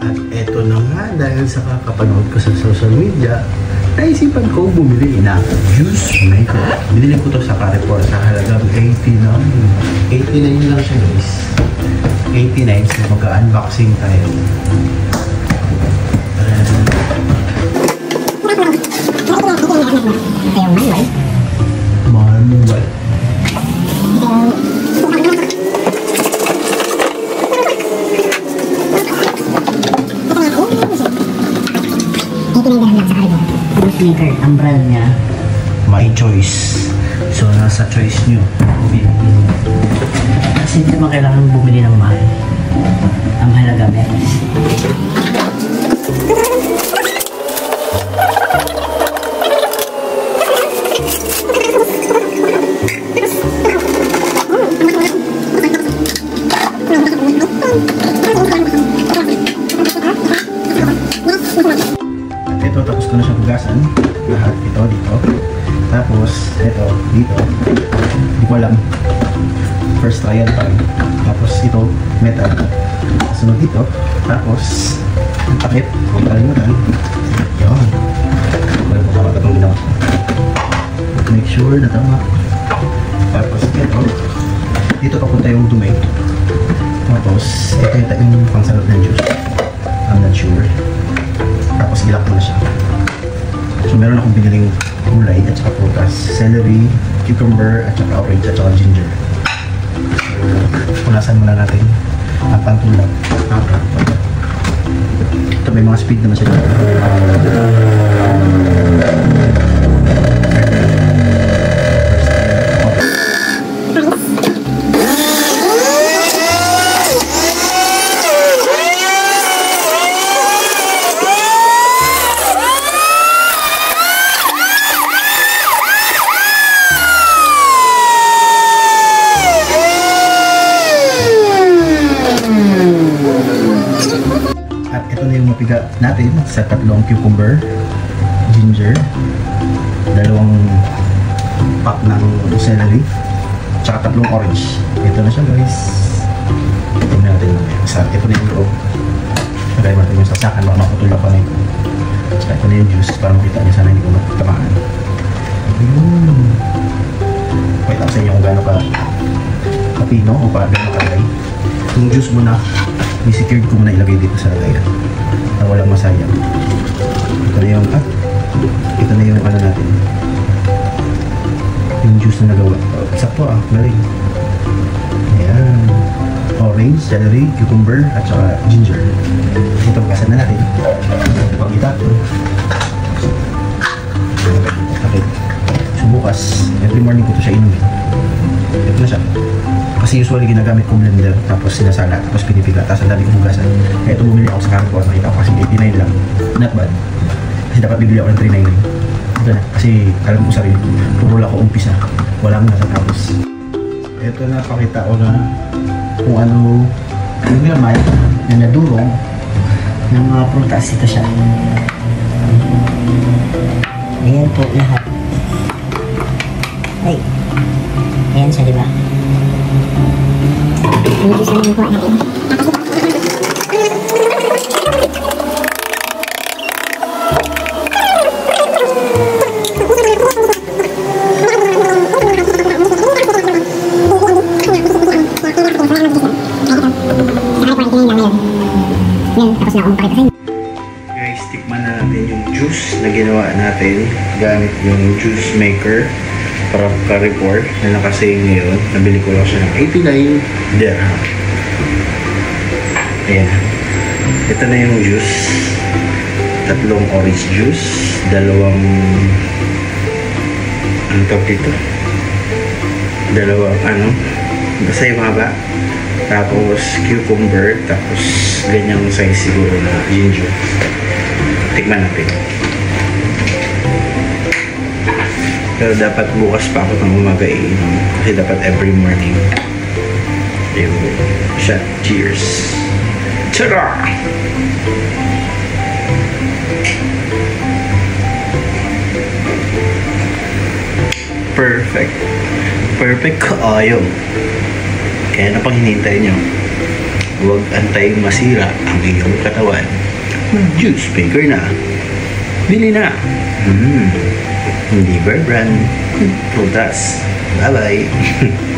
At eto na nga, dahil sa kakapanood ko sa social media, naisipan ko bumili ng juice maker. Binili ko to sa Carrefour sa halagang 89. 89 lang siya guys. 89, so magka-unboxing tayo. Manual. Maker, ang brand niya. My choice. So, nasa choice nyo. Kasi hindi naman kailangan bumili ng mahal. Ang mahalaga meron. Ito, tapos ko na siya hugasan. Lahat ito dito. Tapos, ito dito. Hindi ko alam. First trial pa rin. Tapos ito, metal. Sunod dito. Tapos, ang takip. Huwag kalimutan. Yun. Wala po kapag itong ginawa. Make sure na tama. Tapos ito. Dito papunta yung dumi. Tapos, ito yung pangsalot ng juice. I'm not sure. Tapos ilak ko na siya. So meron akong biniling gulay at saka prutas. Celery, cucumber, at saka orange, at saka ginger. So, punasan muna natin ang pantulak. Ito may mga speed naman sila. At ito na yung mapiga natin sa tatlong cucumber, ginger, dalawang pack ng celery, tsaka tatlong orange. Ito na siya guys. Tingnan natin mamaya. Ito na yung loob. Lagay natin yung sasakan, baka maputulak pa na ito. Tsaka ito na yung juice para makita niyo, sana hindi ko magtamaan. Ayun. Pakita ko sa inyo kung gano'n ka kapino o pa gano'n kalagay. Yung juice muna, i-secured ko muna ilagay dito sa lagayan na walang masayang. Ito na yung ito na yung ano natin, yung juice na nagawa. Sakto galing. Ayan, orange, celery, cucumber, at saka ginger. Ito kasan na natin. Pagkita ito. Okay. So bukas, every morning ko ito siya inumin. Ito na siya. Kasi usually ginagamit kong blender, tapos sinasala, tapos pinipiga, tapos ang dami kong hugasan. Kaya ito bumili ako sa Carrefour, nakita ko kasi 89 lang. Not bad. Kasi dapat bibili ako ng 399. Ito na, kasi alam ko sarili, puro lang ako umpisa. Walang nasa tapos. Ito na, pakita ko na kung ano yung laman na nadurong Ng mga prutas, ito siya. Ayan po lahat. Ay. Ayan siya, diba? Yung juice na yung kuha natin. Guys, tikman na natin yung juice na ginawa natin gamit yung juice maker from Carrefour na nakasale ngayon. Nabili ko lang siya ng 89 dirham. Ayan. Ito na yung juice. Tatlong orange juice. Dalawang ano tawag dito? Dalawang ano? Basta yung haba. Tapos cucumber. Tapos ganyang size siguro na ginger. Tikman natin. Pero dapat bukas pa ako ng umaga iinom. Kasi dapat every morning. Ayun. Shot. Cheers. Tara! Perfect. Perfect kaayo. Kaya na pang hinihintay nyo. Huwag antaying masira ang iyong katawan. Mag-juice maker na. Bili na. Liver brand. Prutas. Bye-bye.